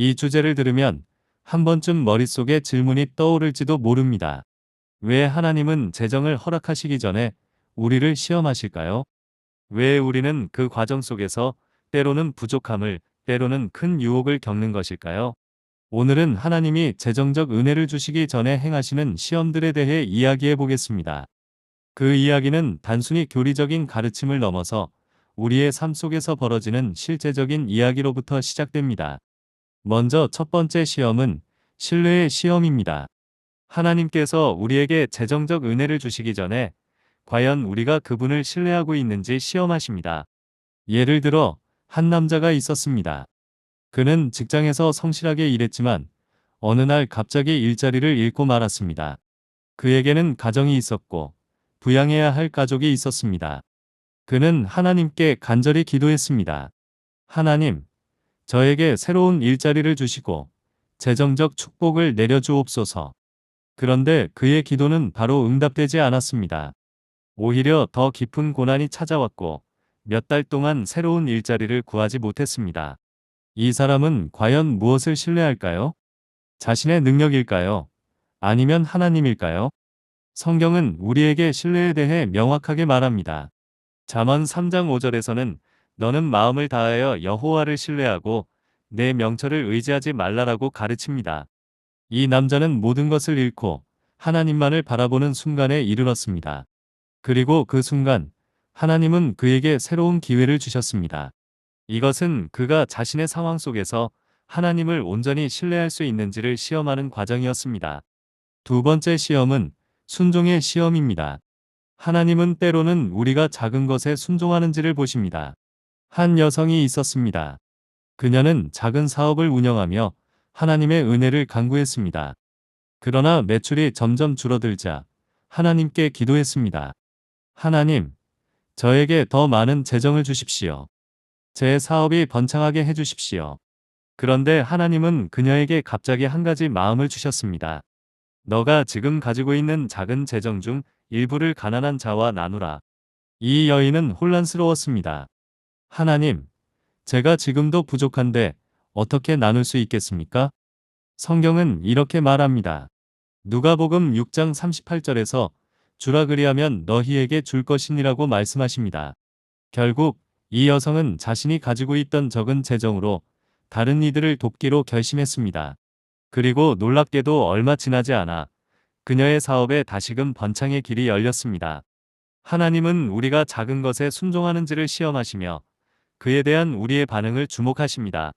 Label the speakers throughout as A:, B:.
A: 이 주제를 들으면 한 번쯤 머릿속에 질문이 떠오를지도 모릅니다. 왜 하나님은 재정을 허락하시기 전에 우리를 시험하실까요? 왜 우리는 그 과정 속에서 때로는 부족함을, 때로는 큰 유혹을 겪는 것일까요? 오늘은 하나님이 재정적 은혜를 주시기 전에 행하시는 시험들에 대해 이야기해 보겠습니다. 그 이야기는 단순히 교리적인 가르침을 넘어서 우리의 삶 속에서 벌어지는 실제적인 이야기로부터 시작됩니다. 먼저 첫 번째 시험은 신뢰의 시험입니다. 하나님께서 우리에게 재정적 은혜를 주시기 전에 과연 우리가 그분을 신뢰하고 있는지 시험하십니다. 예를 들어 한 남자가 있었습니다. 그는 직장에서 성실하게 일했지만 어느 날 갑자기 일자리를 잃고 말았습니다. 그에게는 가정이 있었고 부양해야 할 가족이 있었습니다. 그는 하나님께 간절히 기도했습니다. 하나님, 저에게 새로운 일자리를 주시고 재정적 축복을 내려주옵소서. 그런데 그의 기도는 바로 응답되지 않았습니다. 오히려 더 깊은 고난이 찾아왔고 몇 달 동안 새로운 일자리를 구하지 못했습니다. 이 사람은 과연 무엇을 신뢰할까요? 자신의 능력일까요? 아니면 하나님일까요? 성경은 우리에게 신뢰에 대해 명확하게 말합니다. 잠언 3장 5절에서는 너는 마음을 다하여 여호와를 신뢰하고 내 명철을 의지하지 말라라고 가르칩니다. 이 남자는 모든 것을 잃고 하나님만을 바라보는 순간에 이르렀습니다. 그리고 그 순간 하나님은 그에게 새로운 기회를 주셨습니다. 이것은 그가 자신의 상황 속에서 하나님을 온전히 신뢰할 수 있는지를 시험하는 과정이었습니다. 두 번째 시험은 순종의 시험입니다. 하나님은 때로는 우리가 작은 것에 순종하는지를 보십니다. 한 여성이 있었습니다. 그녀는 작은 사업을 운영하며 하나님의 은혜를 간구했습니다. 그러나 매출이 점점 줄어들자 하나님께 기도했습니다. 하나님, 저에게 더 많은 재정을 주십시오. 제 사업이 번창하게 해주십시오. 그런데 하나님은 그녀에게 갑자기 한 가지 마음을 주셨습니다. 너가 지금 가지고 있는 작은 재정 중 일부를 가난한 자와 나누라. 이 여인은 혼란스러웠습니다. 하나님, 제가 지금도 부족한데 어떻게 나눌 수 있겠습니까? 성경은 이렇게 말합니다. 누가복음 6장 38절에서 주라 그리하면 너희에게 줄 것이니라고 말씀하십니다. 결국 이 여성은 자신이 가지고 있던 적은 재정으로 다른 이들을 돕기로 결심했습니다. 그리고 놀랍게도 얼마 지나지 않아 그녀의 사업에 다시금 번창의 길이 열렸습니다. 하나님은 우리가 작은 것에 순종하는지를 시험하시며 그에 대한 우리의 반응을 주목하십니다.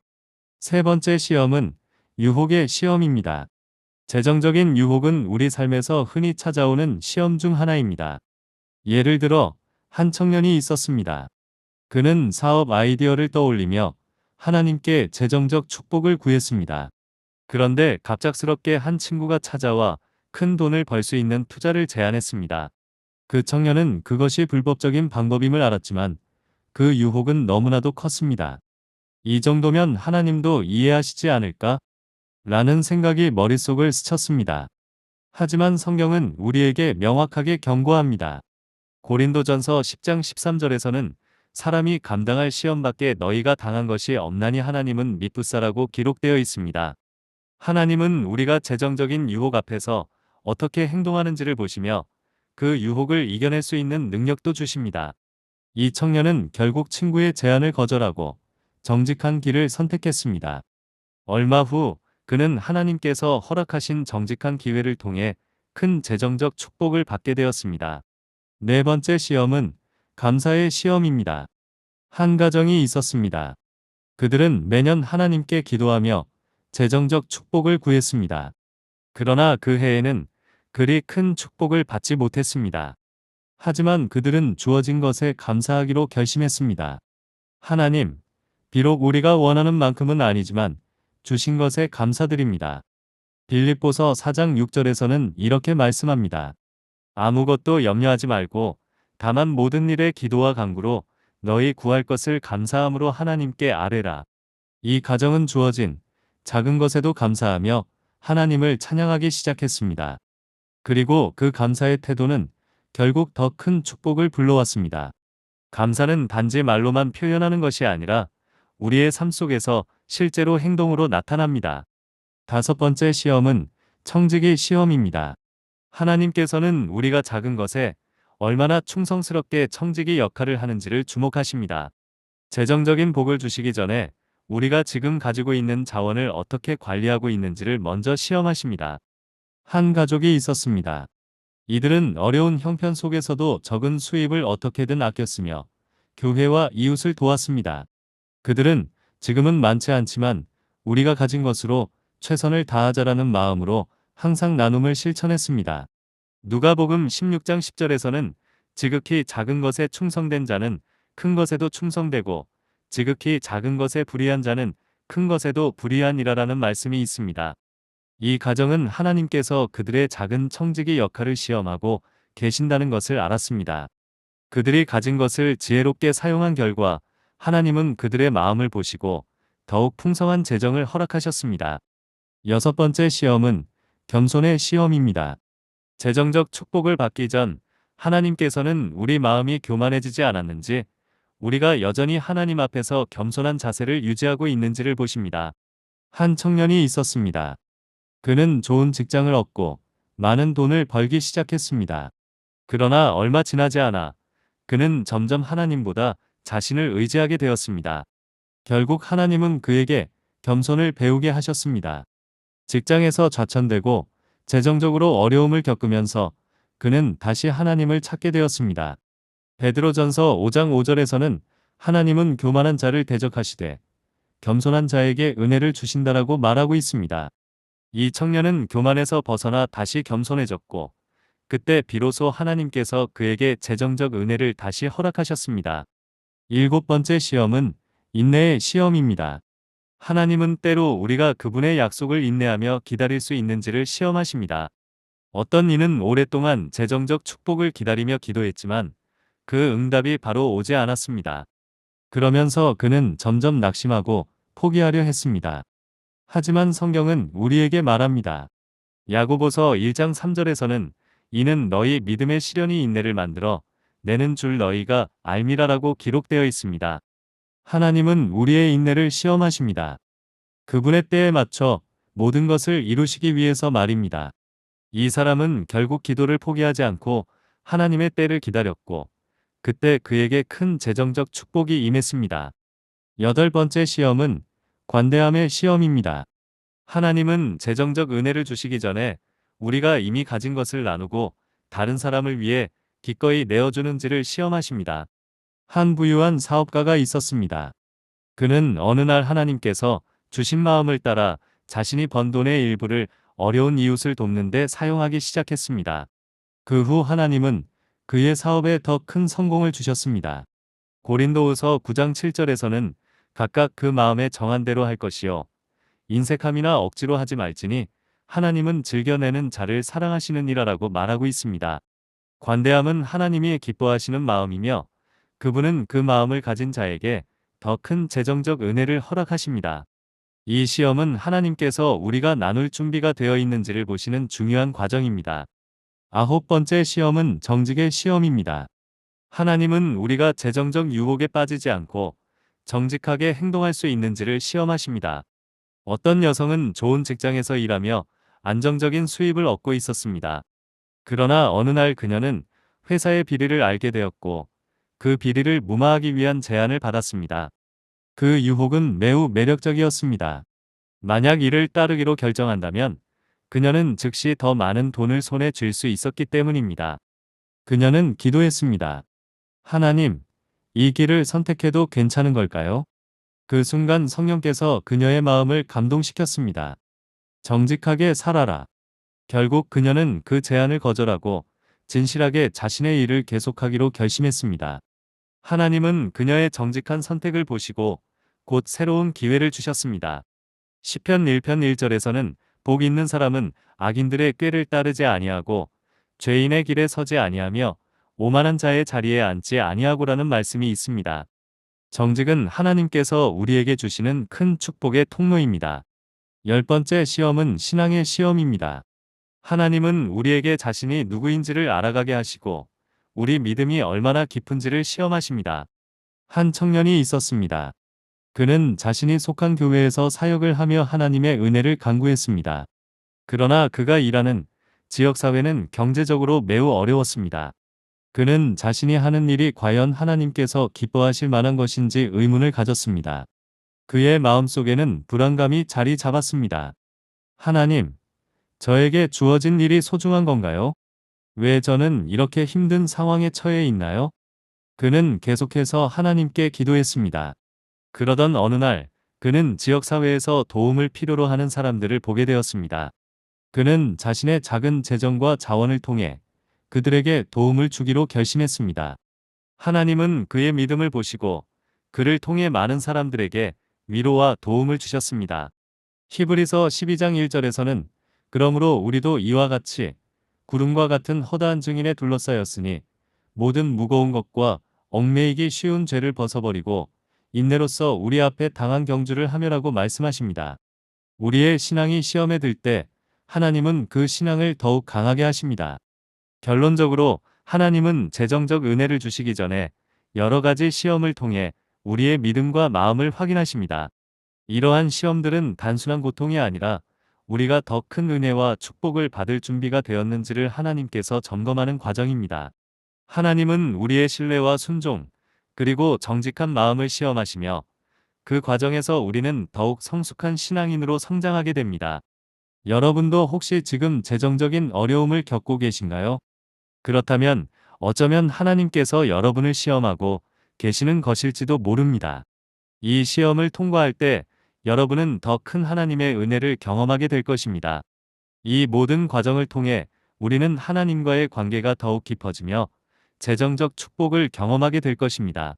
A: 세 번째 시험은 유혹의 시험입니다. 재정적인 유혹은 우리 삶에서 흔히 찾아오는 시험 중 하나입니다. 예를 들어 한 청년이 있었습니다. 그는 사업 아이디어를 떠올리며 하나님께 재정적 축복을 구했습니다. 그런데 갑작스럽게 한 친구가 찾아와 큰 돈을 벌 수 있는 투자를 제안했습니다. 그 청년은 그것이 불법적인 방법임을 알았지만 그 유혹은 너무나도 컸습니다. 이 정도면 하나님도 이해하시지 않을까? 라는 생각이 머릿속을 스쳤습니다. 하지만 성경은 우리에게 명확하게 경고합니다. 고린도전서 10장 13절에서는 사람이 감당할 시험 밖에 너희가 당한 것이 없나니 하나님은 미쁘사라고 기록되어 있습니다. 하나님은 우리가 재정적인 유혹 앞에서 어떻게 행동하는지를 보시며 그 유혹을 이겨낼 수 있는 능력도 주십니다. 이 청년은 결국 친구의 제안을 거절하고 정직한 길을 선택했습니다. 얼마 후 그는 하나님께서 허락하신 정직한 기회를 통해 큰 재정적 축복을 받게 되었습니다. 네 번째 시험은 감사의 시험입니다. 한 가정이 있었습니다. 그들은 매년 하나님께 기도하며 재정적 축복을 구했습니다. 그러나 그 해에는 그리 큰 축복을 받지 못했습니다. 하지만 그들은 주어진 것에 감사하기로 결심했습니다. 하나님, 비록 우리가 원하는 만큼은 아니지만 주신 것에 감사드립니다. 빌립보서 4장 6절에서는 이렇게 말씀합니다. 아무것도 염려하지 말고 다만 모든 일에 기도와 간구로 너희 구할 것을 감사함으로 하나님께 아뢰라. 이 가정은 주어진 작은 것에도 감사하며 하나님을 찬양하기 시작했습니다. 그리고 그 감사의 태도는 결국 더 큰 축복을 불러왔습니다. 감사는 단지 말로만 표현하는 것이 아니라 우리의 삶 속에서 실제로 행동으로 나타납니다. 다섯 번째 시험은 청지기 시험입니다. 하나님께서는 우리가 작은 것에 얼마나 충성스럽게 청지기 역할을 하는지를 주목하십니다. 재정적인 복을 주시기 전에 우리가 지금 가지고 있는 자원을 어떻게 관리하고 있는지를 먼저 시험하십니다. 한 가족이 있었습니다. 이들은 어려운 형편 속에서도 적은 수입을 어떻게든 아꼈으며 교회와 이웃을 도왔습니다. 그들은 지금은 많지 않지만 우리가 가진 것으로 최선을 다하자라는 마음으로 항상 나눔을 실천했습니다. 누가복음 16장 10절에서는 지극히 작은 것에 충성된 자는 큰 것에도 충성되고 지극히 작은 것에 불의한 자는 큰 것에도 불의하니라라는 말씀이 있습니다. 이 가정은 하나님께서 그들의 작은 청지기 역할을 시험하고 계신다는 것을 알았습니다. 그들이 가진 것을 지혜롭게 사용한 결과 하나님은 그들의 마음을 보시고 더욱 풍성한 재정을 허락하셨습니다. 여섯 번째 시험은 겸손의 시험입니다. 재정적 축복을 받기 전 하나님께서는 우리 마음이 교만해지지 않았는지, 우리가 여전히 하나님 앞에서 겸손한 자세를 유지하고 있는지를 보십니다. 한 청년이 있었습니다. 그는 좋은 직장을 얻고 많은 돈을 벌기 시작했습니다. 그러나 얼마 지나지 않아 그는 점점 하나님보다 자신을 의지하게 되었습니다. 결국 하나님은 그에게 겸손을 배우게 하셨습니다. 직장에서 좌천되고 재정적으로 어려움을 겪으면서 그는 다시 하나님을 찾게 되었습니다. 베드로전서 5장 5절에서는 하나님은 교만한 자를 대적하시되 겸손한 자에게 은혜를 주신다라고 말하고 있습니다. 이 청년은 교만에서 벗어나 다시 겸손해졌고 그때 비로소 하나님께서 그에게 재정적 은혜를 다시 허락하셨습니다. 일곱 번째 시험은 인내의 시험입니다. 하나님은 때로 우리가 그분의 약속을 인내하며 기다릴 수 있는지를 시험하십니다. 어떤 이는 오랫동안 재정적 축복을 기다리며 기도했지만 그 응답이 바로 오지 않았습니다. 그러면서 그는 점점 낙심하고 포기하려 했습니다. 하지만 성경은 우리에게 말합니다. 야고보서 1장 3절에서는 이는 너희 믿음의 시련이 인내를 만들어 내는 줄 너희가 알미라라고 기록되어 있습니다. 하나님은 우리의 인내를 시험하십니다. 그분의 때에 맞춰 모든 것을 이루시기 위해서 말입니다. 이 사람은 결국 기도를 포기하지 않고 하나님의 때를 기다렸고 그때 그에게 큰 재정적 축복이 임했습니다. 여덟 번째 시험은 관대함의 시험입니다. 하나님은 재정적 은혜를 주시기 전에 우리가 이미 가진 것을 나누고 다른 사람을 위해 기꺼이 내어주는지를 시험하십니다. 한 부유한 사업가가 있었습니다. 그는 어느 날 하나님께서 주신 마음을 따라 자신이 번 돈의 일부를 어려운 이웃을 돕는 데 사용하기 시작했습니다. 그 후 하나님은 그의 사업에 더 큰 성공을 주셨습니다. 고린도후서 9장 7절에서는 각각 그 마음에 정한 대로 할 것이요 인색함이나 억지로 하지 말지니 하나님은 즐겨내는 자를 사랑하시느니라라고 말하고 있습니다. 관대함은 하나님이 기뻐하시는 마음이며 그분은 그 마음을 가진 자에게 더 큰 재정적 은혜를 허락하십니다. 이 시험은 하나님께서 우리가 나눌 준비가 되어 있는지를 보시는 중요한 과정입니다. 아홉 번째 시험은 정직의 시험입니다. 하나님은 우리가 재정적 유혹에 빠지지 않고 정직하게 행동할 수 있는지를 시험하십니다. 어떤 여성은 좋은 직장에서 일하며 안정적인 수입을 얻고 있었습니다. 그러나 어느 날 그녀는 회사의 비리를 알게 되었고 그 비리를 무마하기 위한 제안을 받았습니다. 그 유혹은 매우 매력적이었습니다. 만약 이를 따르기로 결정한다면 그녀는 즉시 더 많은 돈을 손에 쥘 수 있었기 때문입니다. 그녀는 기도했습니다. 하나님, 이 길을 선택해도 괜찮은 걸까요? 그 순간 성령께서 그녀의 마음을 감동시켰습니다. 정직하게 살아라. 결국 그녀는 그 제안을 거절하고 진실하게 자신의 일을 계속하기로 결심했습니다. 하나님은 그녀의 정직한 선택을 보시고 곧 새로운 기회를 주셨습니다. 시편 1편 1절에서는 복 있는 사람은 악인들의 꾀를 따르지 아니하고 죄인의 길에 서지 아니하며 오만한 자의 자리에 앉지 아니하고라는 말씀이 있습니다. 정직은 하나님께서 우리에게 주시는 큰 축복의 통로입니다. 열 번째 시험은 신앙의 시험입니다. 하나님은 우리에게 자신이 누구인지를 알아가게 하시고 우리 믿음이 얼마나 깊은지를 시험하십니다. 한 청년이 있었습니다. 그는 자신이 속한 교회에서 사역을 하며 하나님의 은혜를 간구했습니다. 그러나 그가 일하는 지역사회는 경제적으로 매우 어려웠습니다. 그는 자신이 하는 일이 과연 하나님께서 기뻐하실 만한 것인지 의문을 가졌습니다. 그의 마음속에는 불안감이 자리 잡았습니다. 하나님, 저에게 주어진 일이 소중한 건가요? 왜 저는 이렇게 힘든 상황에 처해 있나요? 그는 계속해서 하나님께 기도했습니다. 그러던 어느 날, 그는 지역사회에서 도움을 필요로 하는 사람들을 보게 되었습니다. 그는 자신의 작은 재정과 자원을 통해 그들에게 도움을 주기로 결심했습니다. 하나님은 그의 믿음을 보시고 그를 통해 많은 사람들에게 위로와 도움을 주셨습니다. 히브리서 12장 1절에서는 그러므로 우리도 이와 같이 구름과 같은 허다한 증인에 둘러싸였으니 모든 무거운 것과 얽매이기 쉬운 죄를 벗어버리고 인내로써 우리 앞에 당한 경주를 하며라고 말씀하십니다. 우리의 신앙이 시험에 들 때 하나님은 그 신앙을 더욱 강하게 하십니다. 결론적으로 하나님은 재정적 은혜를 주시기 전에 여러 가지 시험을 통해 우리의 믿음과 마음을 확인하십니다. 이러한 시험들은 단순한 고통이 아니라 우리가 더 큰 은혜와 축복을 받을 준비가 되었는지를 하나님께서 점검하는 과정입니다. 하나님은 우리의 신뢰와 순종, 그리고 정직한 마음을 시험하시며 그 과정에서 우리는 더욱 성숙한 신앙인으로 성장하게 됩니다. 여러분도 혹시 지금 재정적인 어려움을 겪고 계신가요? 그렇다면 어쩌면 하나님께서 여러분을 시험하고 계시는 것일지도 모릅니다. 이 시험을 통과할 때 여러분은 더 큰 하나님의 은혜를 경험하게 될 것입니다. 이 모든 과정을 통해 우리는 하나님과의 관계가 더욱 깊어지며 재정적 축복을 경험하게 될 것입니다.